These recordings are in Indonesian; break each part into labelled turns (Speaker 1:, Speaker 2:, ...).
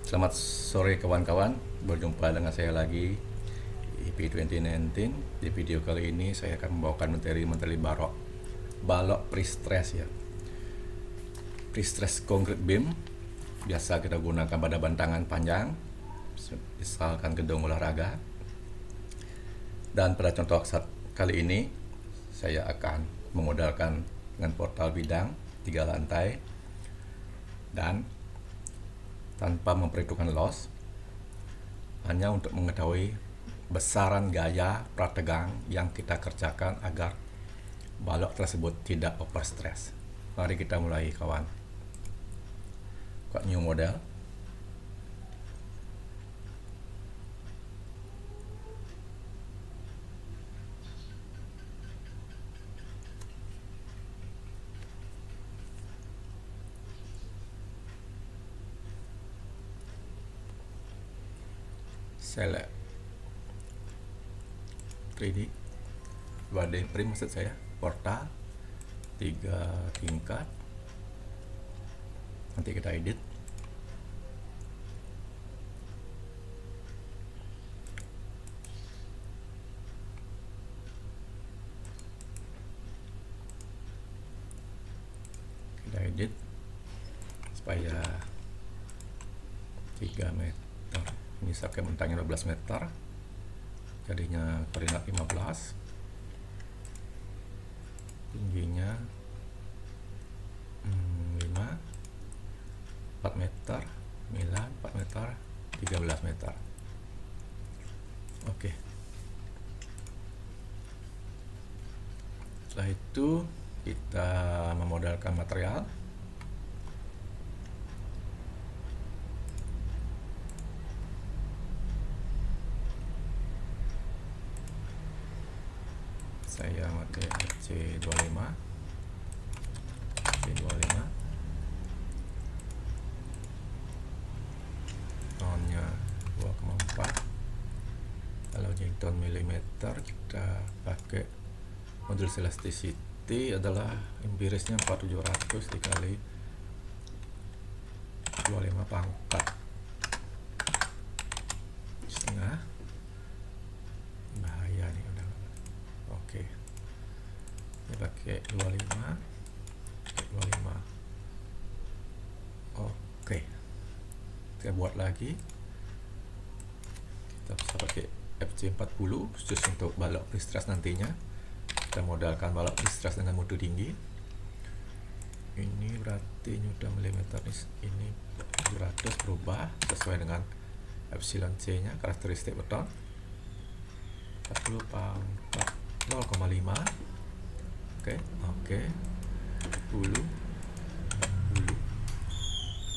Speaker 1: Selamat sore kawan-kawan, berjumpa dengan saya lagi EP 2019. Di video kali ini saya akan membawakan materi balok pre-stress ya. Pre-stress concrete beam biasa kita gunakan pada bantangan panjang, misalkan gedung olahraga. Dan pada contoh kali ini saya akan memodalkan dengan portal bidang 3 lantai dan tanpa memperhitungkan loss, hanya untuk mengetahui besaran gaya prategang yang kita kerjakan agar balok tersebut tidak overstress. Mari kita mulai kawan. Buat new model. Select 3D 2D print maksud saya, portal 3 tingkat. Nanti kita edit. Kita edit supaya 3 meter. Ini saya pakai bentangnya 12 meter, jadinya koordinat 15, tingginya 5, 4 meter, 9, 4 meter, 13 meter. Oke. Setelah itu kita memodalkan material. Saya pakai FC25 tonnya 2,4. kalau Newton milimeter kita pakai modul elasticity adalah empirisnya 4700 dikali 25 pangkat setengah. Bahaya nih udah. Oke, ini pakai 25. Oke, kita buat lagi. Kita bisa pakai FC40 khusus untuk balok pre-stress nantinya. Kita modalkan balok pre-stress dengan mutu tinggi. Ini berarti Newton milimeter ini 700 berubah sesuai dengan epsilon C nya, karakteristik beton. 40 pangkat 0,5. Oke. 10.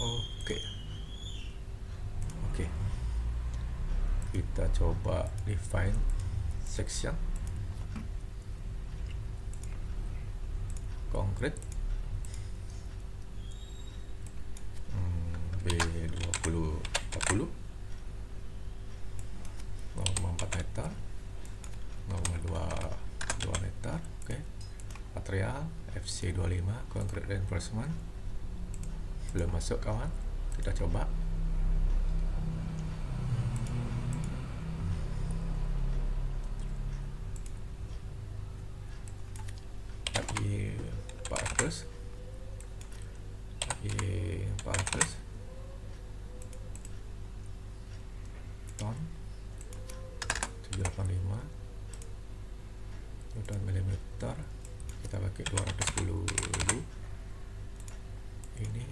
Speaker 1: Oke. Kita coba define section konkret B20 40 0,4 meter, 0,2 meter. Oke. Material FC25 concrete reinforcement belum masuk kawan, kita coba. Lagi 400 ton 785 Newton milimeter. Kita pakai 210 dulu. Ini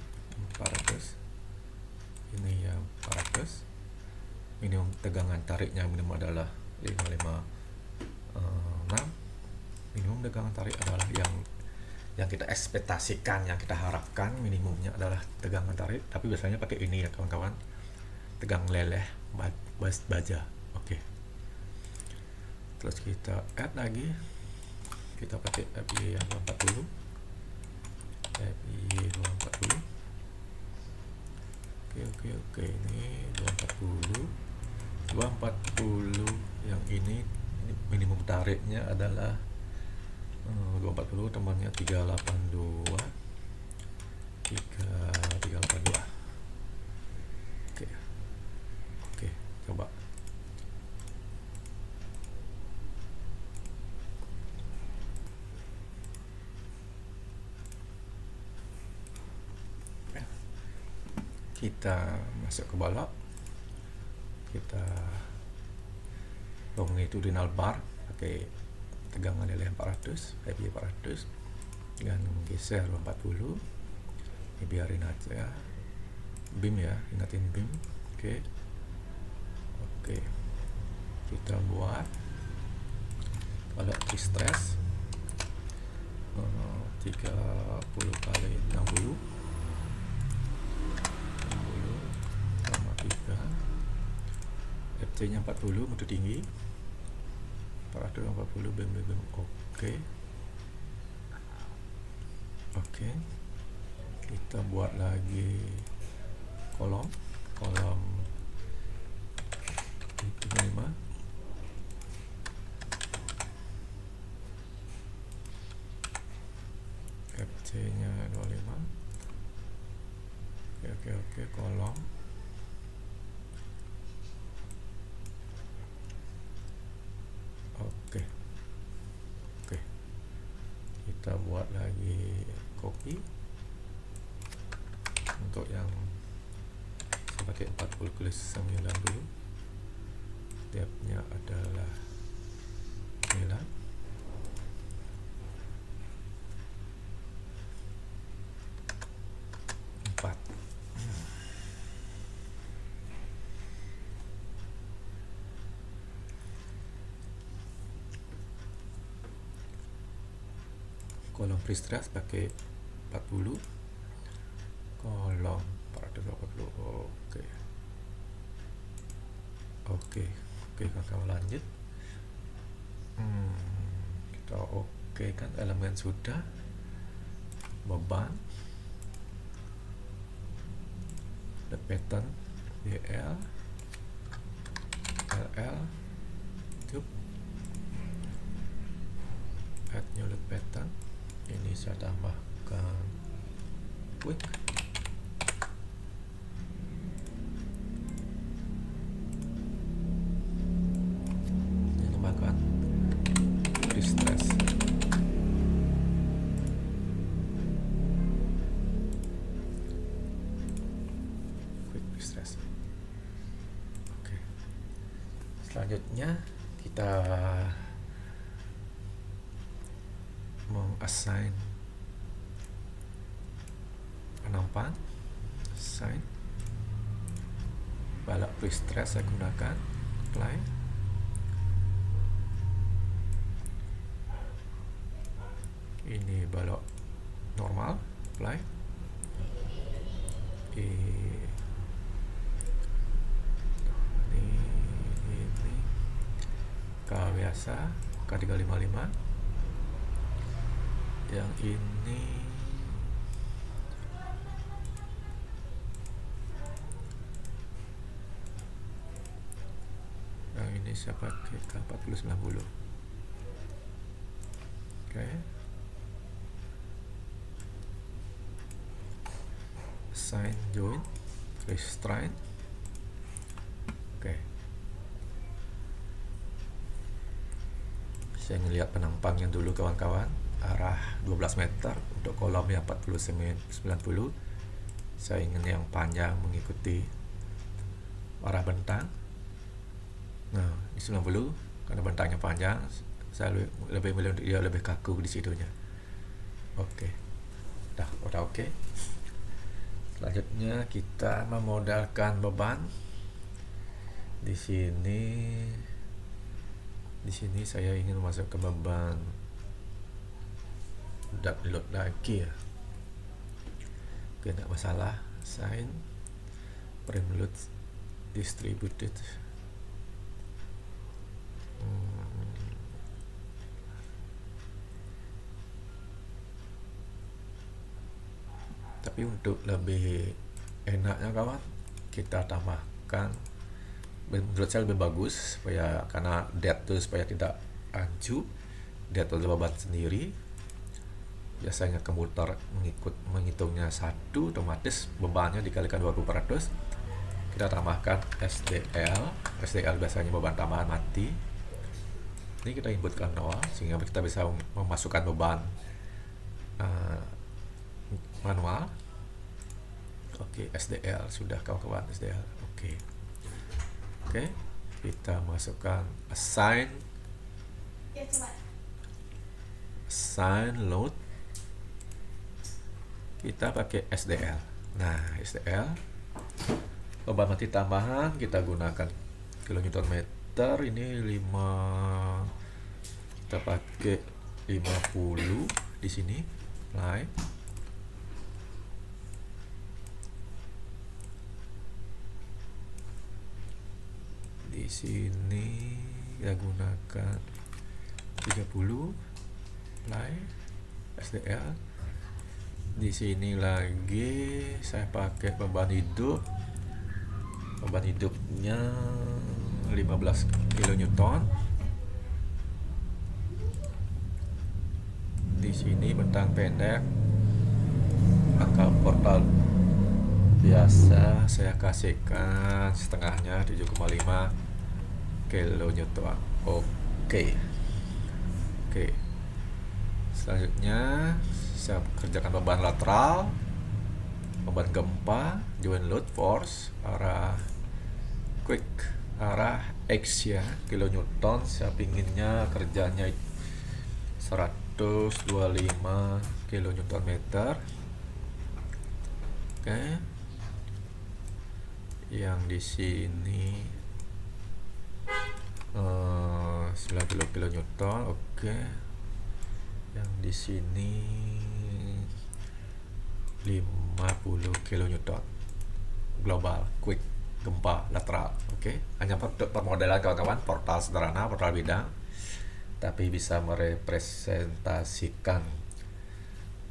Speaker 1: 400, ini yang 400. Minimum tegangan tariknya minimum adalah 556. Minimum tegangan tarik adalah yang kita ekspektasikan, yang kita harapkan minimumnya adalah tegangan tarik, tapi biasanya pakai ini ya kawan-kawan, tegang leleh baja. Oke. Terus kita add lagi, kita pakai FY yang 240. Oke, ini 240 yang ini minimum tariknya adalah 240, temannya 382. Oke, kita masuk ke balok, kita longitudinal bar pakai tegangan nilai 400, IP 400, dan geser 40. Ini biarin aja, beam ya, ingatin beam. Oke, kita buat balok pre-stress 30 kali 60 sama 3, FC nya 40, mutu tinggi 440, bem. Oke, kita buat lagi kolom 5, FC nya 25. Oke, kolom oke, kita buat lagi copy untuk yang saya pakai 40 kali 90, depth-nya adalah 9. Kolom pre-stress pakai 40, kolom 440. Oke, kawan-kawan, lanjut. Kita oke kan, elemen sudah, beban, the pattern DL, LL, tube, add new load pattern. Ini saya tambahkan quick. Ini tambahkan pre-stress. Quick pre-stress. Oke. Selanjutnya kita assign penampang, assign balok pre-stress saya gunakan, apply. Ini balok normal, apply. Ini K biasa, K355. Yang ini saya pakai K4090. Oke, assign join restraint. Oke, saya ngelihat penampangnya dulu kawan-kawan, arah 12 meter untuk kolom yang 40-90. Saya ingin yang panjang mengikuti arah bentang. Nah, di 90 karena bentangnya panjang, saya lebih milih untuk dia lebih kaku di situnya. Oke, udah oke. Selanjutnya kita memodalkan beban. Di sini saya ingin memasukkan beban load lagi ya. Oke, tidak masalah. Assign frame load distributed. Tapi untuk lebih enaknya kawan, kita tambahkan, menurut saya lebih bagus, supaya karena depth itu supaya tidak ancu, depth itu beban sendiri. Biasanya komputer menghitungnya 1, otomatis bebannya dikalikan 20%. Kita tambahkan SDL biasanya beban tambahan mati. Ini kita inputkan 0 sehingga kita bisa memasukkan beban manual. Oke. Oke, SDL sudah kawan-kawan, SDL. Oke. Oke, kita masukkan assign load. Kita pakai SDL. Nah, SDL beban mati tambahan kita gunakan kilonewton meter, ini 5, kita pakai 50 di sini. Apply. Di sini kita gunakan 30. Apply SDL. Di sini lagi saya pakai beban hidup. Beban hidupnya 15 kilonewton. Di sini bentang pendek, angka portal biasa saya kasihkan setengahnya 7,5 kilonewton. Oke. Selanjutnya saya kerjakan beban lateral, beban gempa, joint load force, arah quick, arah X ya, kilonewton. Saya pinginnya kerjanya 125 kilonewton meter. Oke. Yang di sini 90 kilonewton. Oke. Yang di sini 50 kilonewton. Global quick gempa lateral. Oke. Hanya permodelan kawan-kawan, portal sederhana, portal bidang, tapi bisa merepresentasikan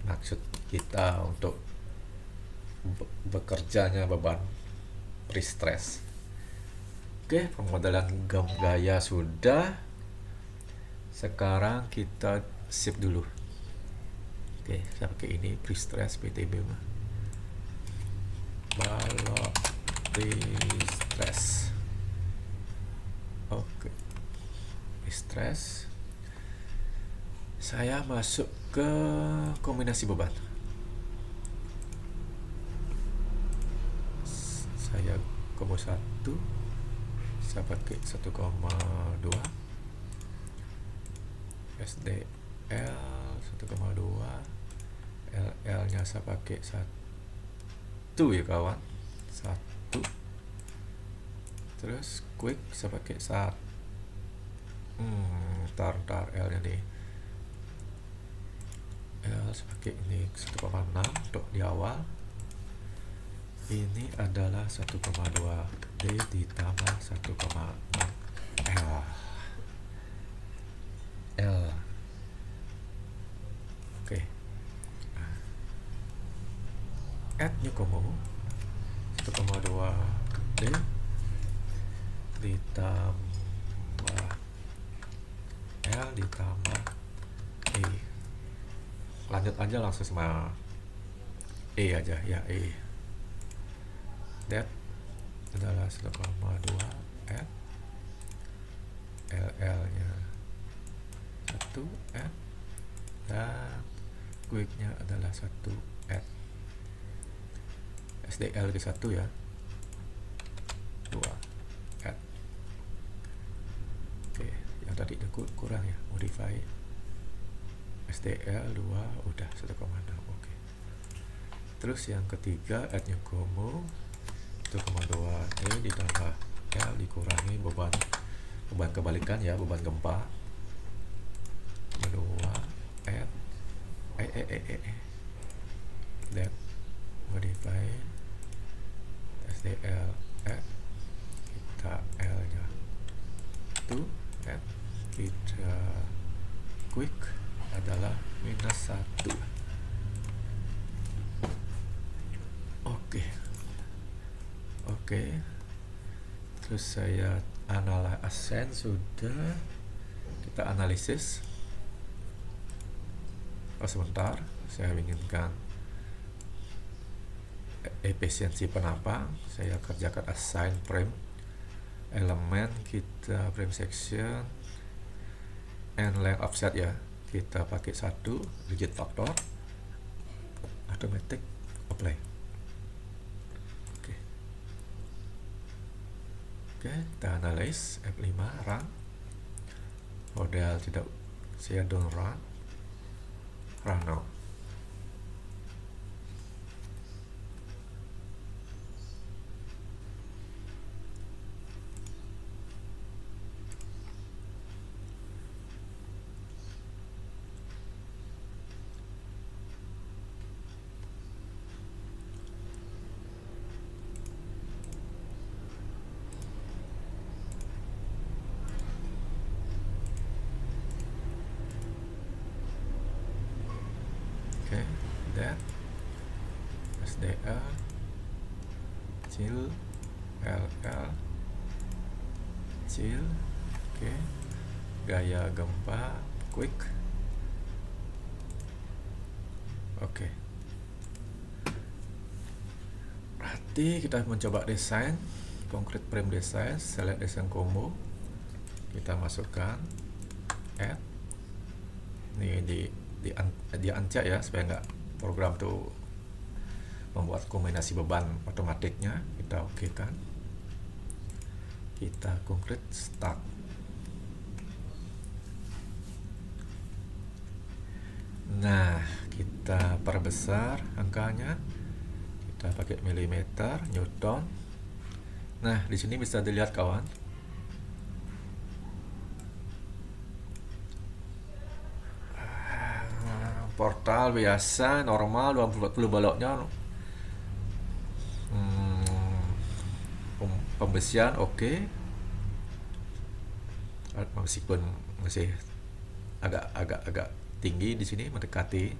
Speaker 1: maksud kita untuk bekerjanya beban pre-stress. Oke, pemodelan gaya sudah. Sekarang kita save dulu. Oke, saya pakai ini pre-stress PTB mah. Balok pre-stress. Oke. Pre-stress. Saya masuk ke kombinasi beban. Saya combo 1. Saya pakai 1,2. SDL 1,2. LL nya saya pakai 1 ya kawan, 1. Terus quick saya pakai 1. Ntar L nya nih, L saya pakai ini 1,6 untuk di awal. Ini adalah 1,2 D ditambah 1,6 L. Oke. Add new combo 1,2 D ditambah L ditambah E. Lanjut aja langsung sama E aja ya, E. That adalah 1,2 N, LL nya 1 N, dan quick nya adalah 1 N. SDL ke 1 ya, 2 N. Oke, yang tadi kurang ya, modify SDL 2 udah 1,6. Oke. Terus yang ketiga add new combo 1,2 D ditambah L dikurangi beban kebalikan ya, beban gempa 2 add that modify SDL add kita L nya 2 add kita quick adalah minus 1. Oke. Terus saya assign sudah, kita analisis. Sebentar, saya inginkan efisiensi penampang. Saya kerjakan assign frame elemen, kita frame section and length offset ya, kita pakai 1 digit faktor, automatic apply. Oke, kita analyze F5 run. Model tidak saya don't run now. Oke, that SDA chill LL chill. Oke, gaya gempa quick. Oke, berarti kita mencoba desain concrete frame design. Select desain combo, kita masukkan add ini di ancak ya, supaya nggak program tuh membuat kombinasi beban otomatiknya. Kita oke kan, kita concrete start. Nah, kita perbesar angkanya, kita pakai milimeter, newton. Nah, di sini bisa dilihat kawan, portal biasa normal 20 baloknya. Pembesian oke. Meskipun masih agak tinggi di sini, mendekati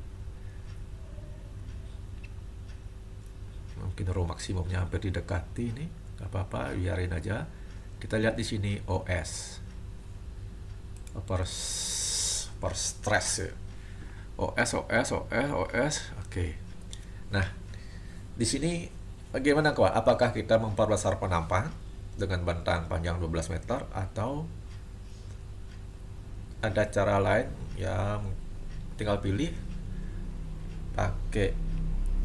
Speaker 1: mungkin row maksimumnya hampir didekati ini. Gak apa-apa, biarin aja. Kita lihat di sini OS per stress ya. OS. Oke. Nah, di sini bagaimana kawan? Apakah kita memperbesar penampang dengan bentang panjang 12 meter atau ada cara lain? Ya, tinggal pilih pakai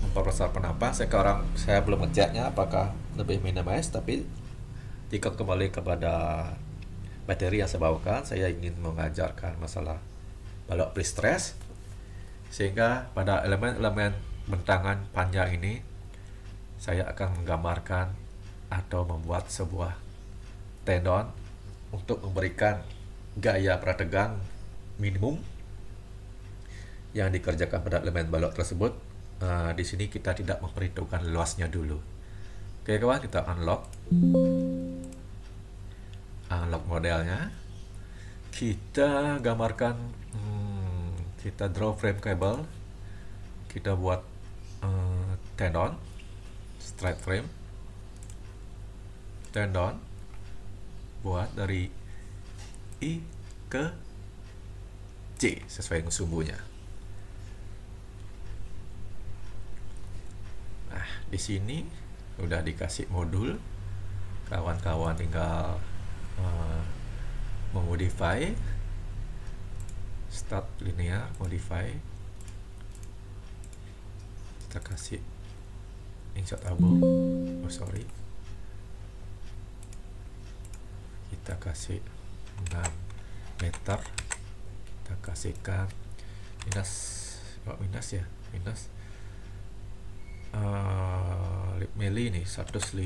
Speaker 1: memperbesar penampang. Sekarang saya belum ngeceknya apakah lebih minimize, tapi jika kembali kepada materi yang saya bawakan, saya ingin mengajarkan masalah balok pre-stress, sehingga pada elemen-elemen bentangan panjang ini saya akan menggambarkan atau membuat sebuah tendon untuk memberikan gaya prategang minimum yang dikerjakan pada elemen balok tersebut. Di sini kita tidak memperhitungkan luasnya dulu. Oke kawan, kita unlock modelnya. Kita gambarkan, kita draw frame cable, kita buat tendon, straight frame tendon, buat dari I ke C sesuai dengan sumbunya. Nah, di sini udah dikasih modul, kawan-kawan tinggal memodify, start linear, modify, kita kasih insert abu, kita kasih 6 meter, kita kasihkan minus mili nih 150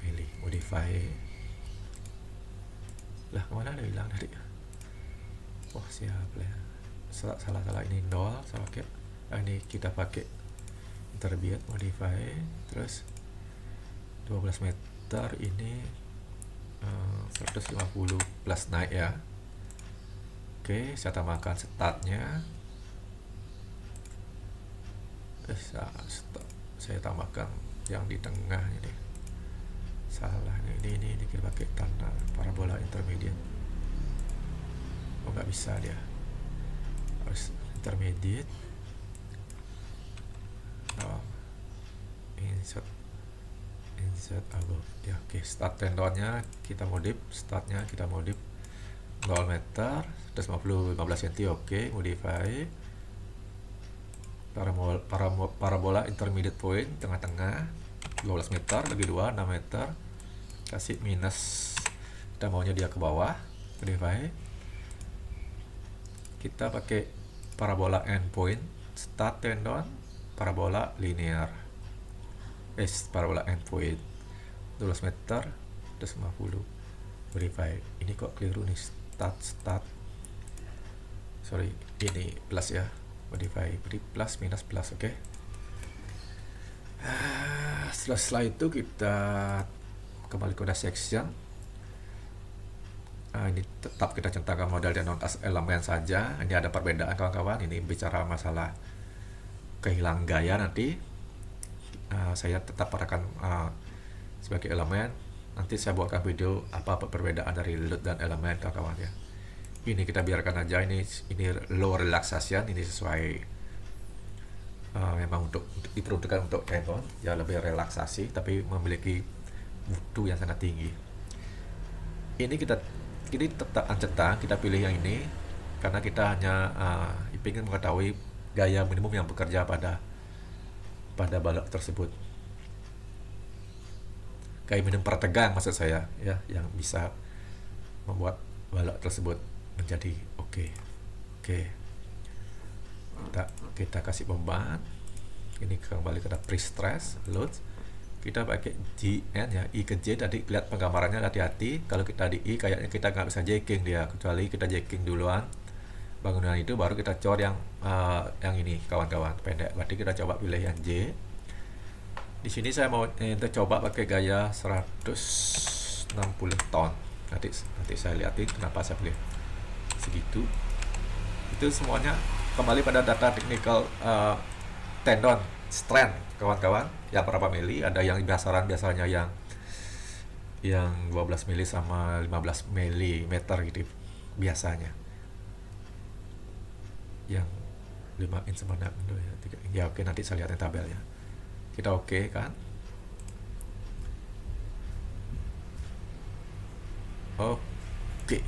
Speaker 1: mili, modify lah, kemana ada hilang tadi? Oh siap lah, salah ini 0, salah pakai ini, kita pakai interbiat, modify, terus 12 meter ini 150 plus naik ya. Oke, saya tambahkan startnya, saya tambahkan yang di tengah ini, salah ini kita pakai tanda parabola intermediate. Oh nggak bisa, dia harus intermediate. Insert above ya. Oke, start tendonnya kita modif, startnya kita modif 0 meter 150 15 cm. Oke, modify parabola intermediate point tengah-tengah. 12 meter bagi 2, 6 meter. Kasih minus, kita maunya dia ke bawah, modify. Kita pakai parabola endpoint, start tendon, parabola linear. Parabola endpoint 12 meter, 150, modify. Ini kok keliru nih, start. Sorry, ini plus ya, modify, beri plus minus plus, oke. Setelah itu kita kembali ke section. Ini tetap kita centangkan model dan non elemen saja. Ini ada perbedaan kawan-kawan. Ini bicara masalah kehilangan gaya nanti. Saya tetap akan sebagai elemen. Nanti saya buatkan video apa perbedaan dari load dan elemen kawan-kawan ya. Ini kita biarkan aja. Ini low relaxation. Ini sesuai memang untuk diperuntukkan untuk tendon ya, lebih relaksasi tapi memiliki mutu yang sangat tinggi. Ini tetap centang, kita pilih yang ini karena kita hanya ingin mengetahui gaya minimum yang bekerja pada balok tersebut. Gaya minimum pertegang maksud saya ya, yang bisa membuat balok tersebut menjadi oke. Kita kasih beban. Ini kembali ke pre-stress load. Kita pakai GN ya, I ke J. Tadi lihat penggambarannya, hati-hati kalau kita di I kayaknya kita nggak bisa jacking dia, kecuali kita jacking duluan bangunan itu baru kita cor yang ini kawan-kawan pendek. Berarti kita coba pilih yang J. Di sini saya mau coba pakai gaya 160 ton. Nanti saya lihatin kenapa saya pilih segitu. Itu semuanya kembali pada data technical tendon strength kawan-kawan. Yang berapa mili, ada yang biasanya yang 12 mili sama 15 mm gitu biasanya. Yang 5 in sama 6 ya. Oke, nanti saya lihat tabel ya. Kita oke kan? Oke.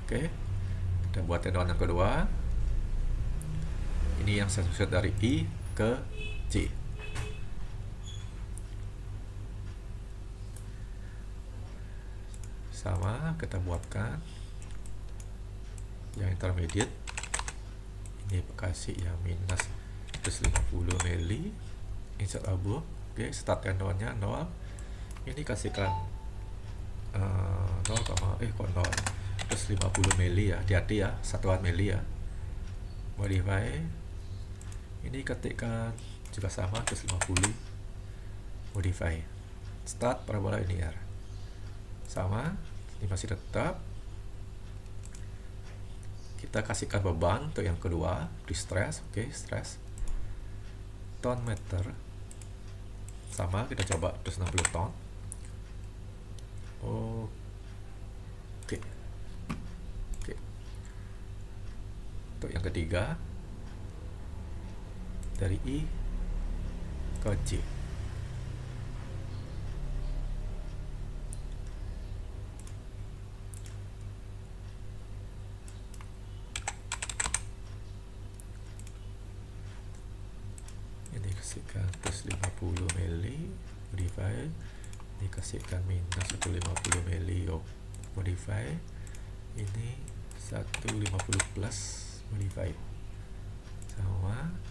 Speaker 1: Kita buat tendon yang kedua. Ini yang saya maksud dari I ke J. Sama, kita buatkan yang intermediate. Ini kasih yang minus 150 mili. Insert abu. Oke, start tendonnya 0. Ini kasihkan 0, 150 mili ya. Hati-hati ya, satuan mili ya. Modify. Ini ketikkan juga sama 150, modify. Start parabola linear. Sama, ini masih tetap. Kita kasihkan beban untuk yang kedua, pre-stress, oke, stress. Ton meter. Sama, kita coba 160 ton. Oke. Untuk yang ketiga, dari I ke J. Ini kasihkan plus 50 mili, modify. Ini kasihkan minus 150 mili, modify. Ini 150 plus, modify. Sama.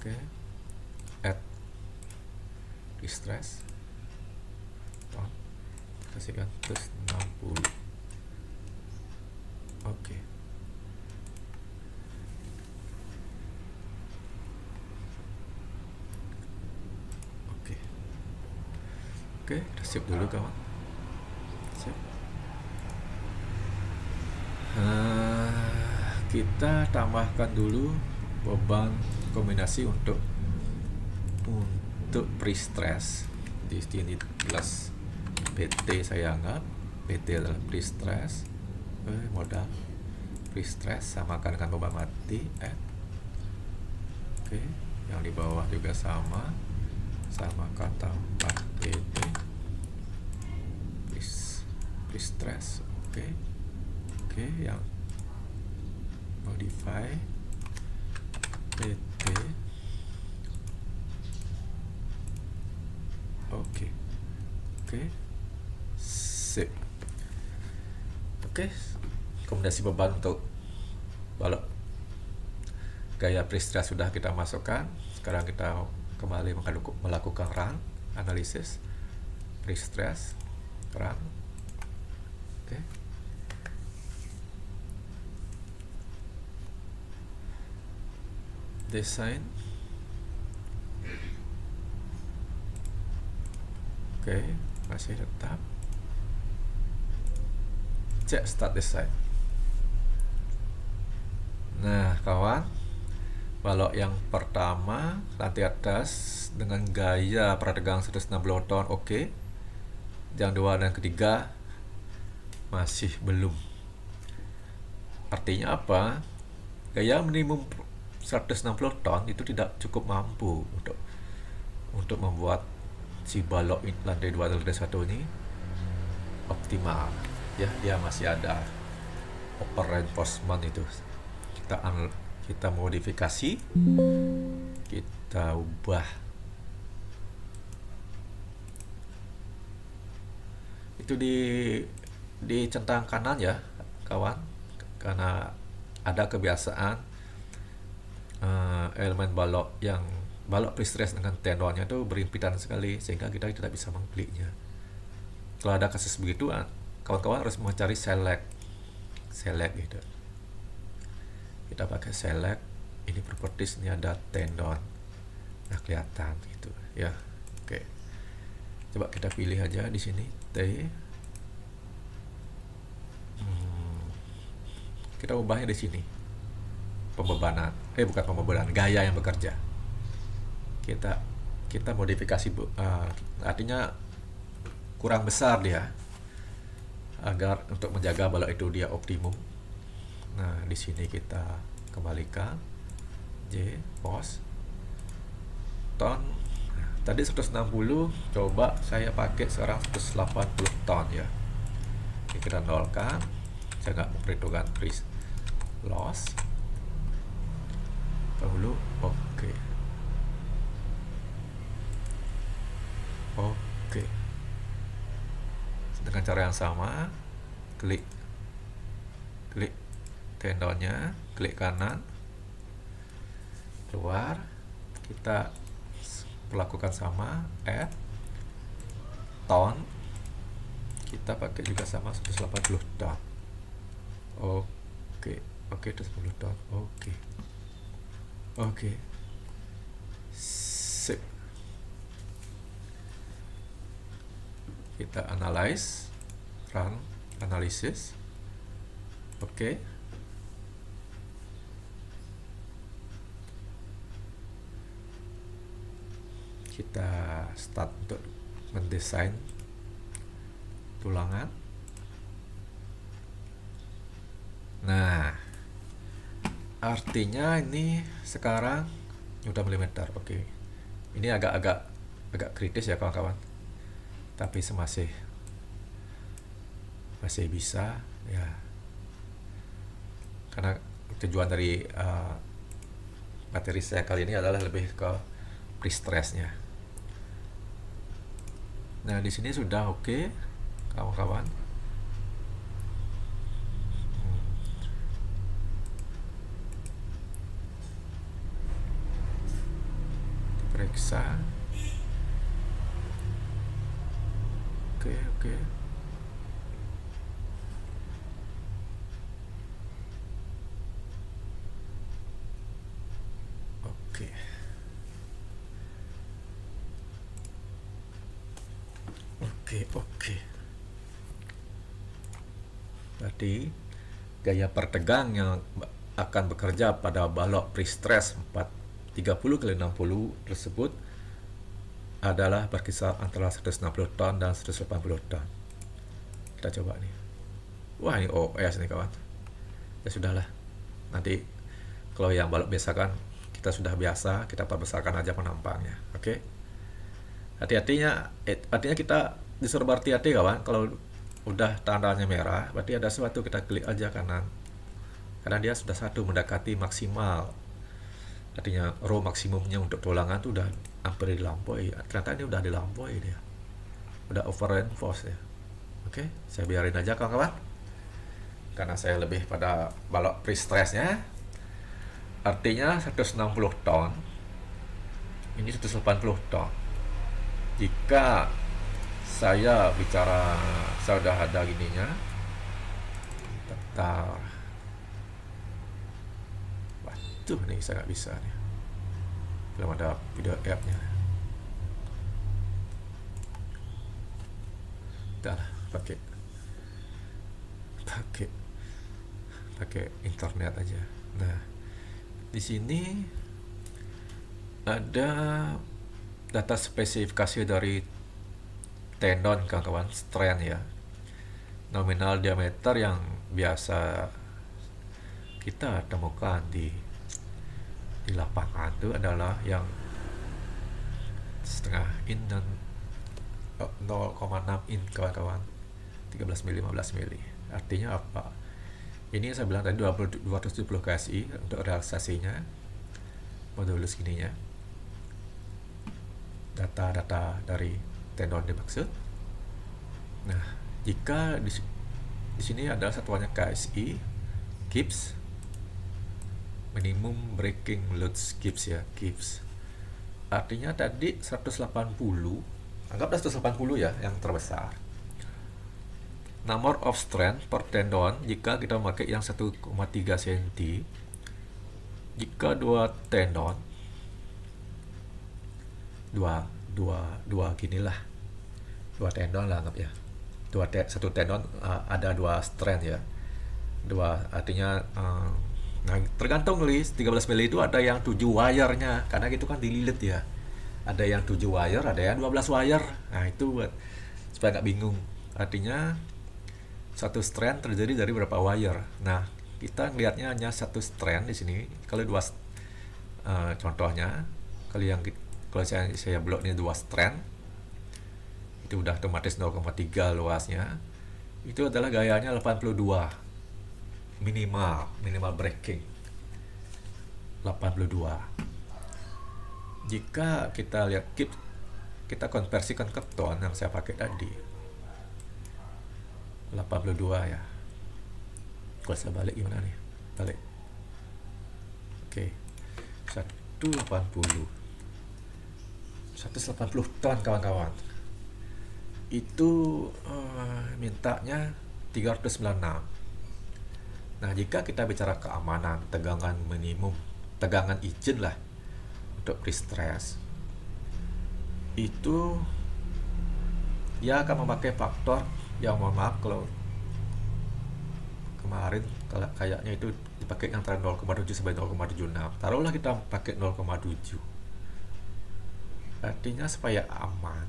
Speaker 1: Oke, add distress ton, kasihkan plus 60. Oke. Oke, kita sip dulu kawan. Sip. Kita tambahkan dulu beban kombinasi untuk pre-stress. Di sini plus PT saya anggap PT adalah pre-stress, modal pre-stress samakan dengan beban mati. Oke, yang di bawah juga samakan tambah PT pre-stress. Oke, yang modify PT Oke, rekomendasi beban untuk balok gaya pre-stress sudah kita masukkan. Sekarang kita kembali melakukan run analisis pre-stress run. Oke. Desain. Oke, masih tetap. Cek start desain. Nah, kawan, balok yang pertama lantai atas dengan gaya perdagangan 160 ton, oke. Yang dua dan ketiga masih belum. Artinya apa? Gaya minimum 160 ton itu tidak cukup mampu untuk membuat si balok lantai 2 dan lantai 1 ini optimal. Ya, dia masih ada upper reinforcement itu. Kita modifikasi, kita ubah. Itu di centang kanan ya, kawan, karena ada kebiasaan elemen balok pre-stress dengan tendonnya itu berimpitan sekali sehingga kita tidak bisa mengkliknya. Kalau ada kasus begitu, kawan-kawan harus mencari select gitu. Kita pakai select, ini properties, ini ada tendon, nah kelihatan gitu ya. Oke, coba kita pilih aja di sini T. Kita ubahnya di sini, pembebanan, bukan pembebanan, gaya yang bekerja. Kita modifikasi, artinya kurang besar dia, agar untuk menjaga balok itu dia optimum. Nah, di sini kita kembalikan J pos ton. Nah, tadi 160, coba saya pakai sekarang 180 ton ya. Ini kita nolkan, saya nggak memperhitungkan loss dahulu. Oke. Dengan cara yang sama, klik tendonnya, klik kanan, keluar, kita melakukan sama, add ton, kita pakai juga sama 180 ton. Oke, 180 ton. Oke. Sip. Kita analyze, run analysis. Oke. Kita start untuk mendesain tulangan. Nah, artinya ini sekarang udah milimeter. Oke. Ini agak kritis ya kawan-kawan. Tapi masih bisa ya. Karena tujuan dari materi saya kali ini adalah lebih ke pre-stressnya. Nah, di sini sudah oke, kawan-kawan. Periksa. Oke. Oke. Berarti gaya pertegang yang akan bekerja pada balok pre-stress 30x60 tersebut adalah berkisar antara 160 ton dan 180 ton. Kita coba nih. Wah, ini OS nih kawan. Ya sudahlah. Nanti kalau yang balok biasa kan kita sudah biasa, kita perbesarkan aja penampangnya. Oke. Artinya kita disuruh berhati-hati kawan. Kalau udah tandanya merah, berarti ada sesuatu, kita klik aja kanan. Karena dia sudah mendekati maksimal. Artinya row maksimumnya untuk tulangan itu udah hampir dilampaui. Ternyata ini udah dilampaui dia. Udah over reinforce ya. Oke, saya biarin aja kawan-kawan. karena saya lebih pada balok pre-stressnya. Artinya 160 ton, ini 180 ton. Jika saya bicara, saya sudah ada gininya, bentar. Waduh, nih saya nggak bisa nih, belum ada video app-nya. Udah lah, pakai internet aja. Nah, di sini ada data spesifikasi dari tendon, kawan-kawan, strand ya. Nominal diameter yang biasa kita temukan di lapangan itu adalah yang setengah in dan 0,6 in, kawan-kawan, 13 mili, 15 mili. Artinya apa? Ini saya bilang tadi 270 KSI untuk realisasinya modulus gininya. Data-data dari tendon dimaksud. Nah, jika di sini adalah satuannya KSI, KIPS, minimum breaking load KIPS ya, KIPS. Artinya tadi 180, anggaplah 180 ya, yang terbesar. Number of strand per tendon jika kita memakai yang 1,3 cm. Jika dua tendon, dua ginilah, dua tendon lah anggap ya, satu tendon ada dua strand ya, dua artinya nah, tergantung list 13 mili itu ada yang 7 wire-nya, karena itu kan dililit ya, ada yang 7 wire, ada yang 12 wire. Nah itu buat supaya nggak bingung, artinya satu strand terdiri dari berapa wire. Nah kita ngelihatnya hanya satu strand di sini. Kalau dua contohnya, kalau saya blok ini dua strand, itu udah otomatis 0,3 luasnya. Itu adalah gayanya 82 minimal breaking 82. Jika kita lihat kita konversikan ke ton yang saya pakai tadi 82 ya. Kalau saya balik gimana nih? Balik. Oke. 180 ton, kawan-kawan. Itu mintanya 396. Nah, jika kita bicara keamanan, tegangan minimum, tegangan izin lah untuk pre-stress, itu dia akan memakai faktor yang, mohon maaf kalau kemarin kayaknya itu dipakai antara 0,7 sampai 0,76. Taruhlah kita pakai 0,7. Artinya supaya aman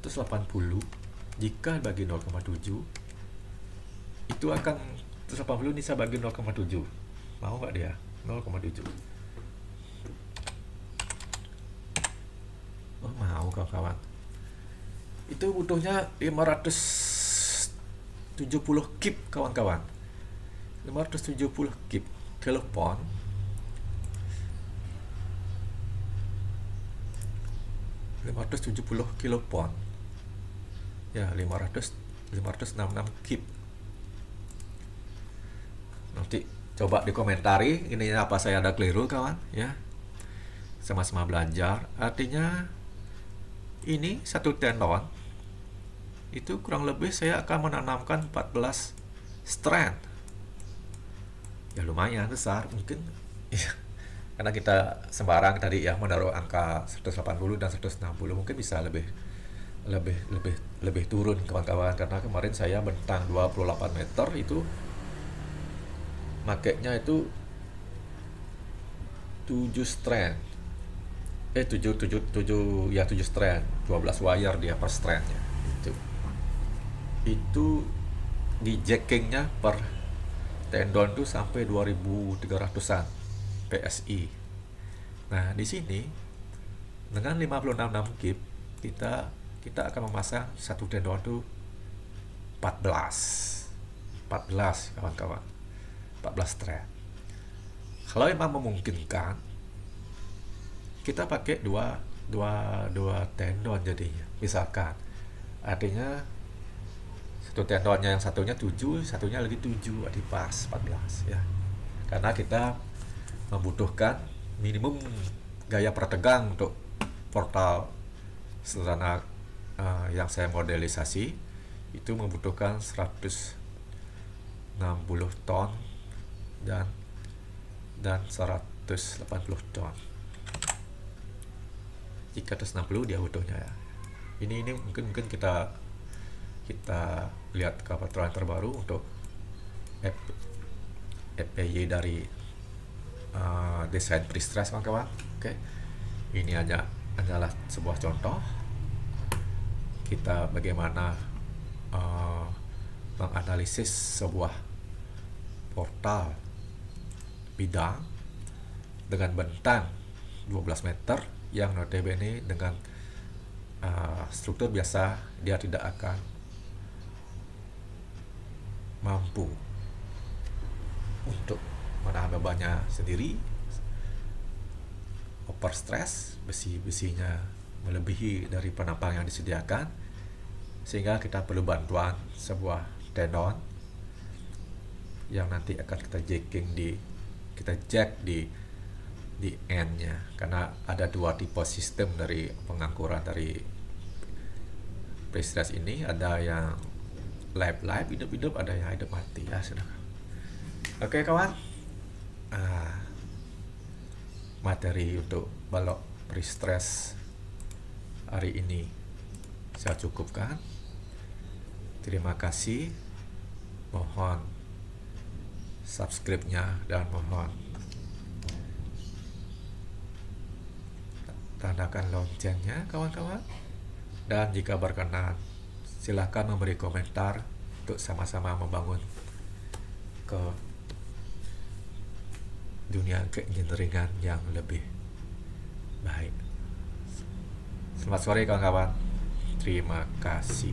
Speaker 1: 180 jika bagi 0,7 itu akan 180 ini saya bagi 0,7. Mau nggak dia? 0,7. Oh, mau kawan-kawan. Itu butuhnya 570 kip, kawan-kawan. 570 kip kilopon. kilopon ya, 566 kip. Nanti coba dikomentari ini apa saya ada keliru, kawan ya, sama-sama belajar. Artinya ini satu tendon itu kurang lebih saya akan menanamkan 14 strand ya, lumayan besar mungkin ya. Karena kita sembarang tadi ya menaruh angka 180 dan 160, mungkin bisa lebih turun, kawan-kawan, karena kemarin saya bentang 28 meter itu makainya itu 7 strand. 7 strand, 12 wire dia per strandnya. Itu di jackingnya per tendon tuh sampai 2300-an PSI. Nah, di sini dengan 56 kip kita akan memasang satu tendon tuh 14, kawan-kawan. 14 strand. Kalau memang memungkinkan kita pakai dua tendon jadinya. Misalkan artinya Satu tendonnya yang satunya 7, satunya lagi 7, di pas 14 ya. Karena kita membutuhkan minimum gaya pertegang untuk portal sederhana yang saya modelisasi itu membutuhkan 160 ton dan 180 ton. Jika 160 dia butuhnya ya. Ini mungkin kita lihat kebetulan terbaru untuk FPY dari desain pre-stress kawan-kawan. Oke. Ini adalah sebuah contoh kita bagaimana menganalisis sebuah portal bidang dengan bentang 12 meter yang notabene dengan struktur biasa dia tidak akan mampu untuk menahan bebannya sendiri, over stress, besi-besinya melebihi dari penampang yang disediakan, sehingga kita perlu bantuan sebuah tendon yang nanti akan kita jack di end-nya, karena ada dua tipe sistem dari pengangkuran dari pre-stress ini, ada yang live hidup-hidup, ada yang hidup mati ya sudah. Oke kawan, materi untuk balok pre-stress hari ini saya cukupkan. Terima kasih, mohon subscribe-nya dan mohon tandakan loncengnya kawan-kawan, dan jika berkenan silakan memberi komentar untuk sama-sama membangun ke dunia keengineeringan yang lebih baik. Selamat sore kawan-kawan, terima kasih.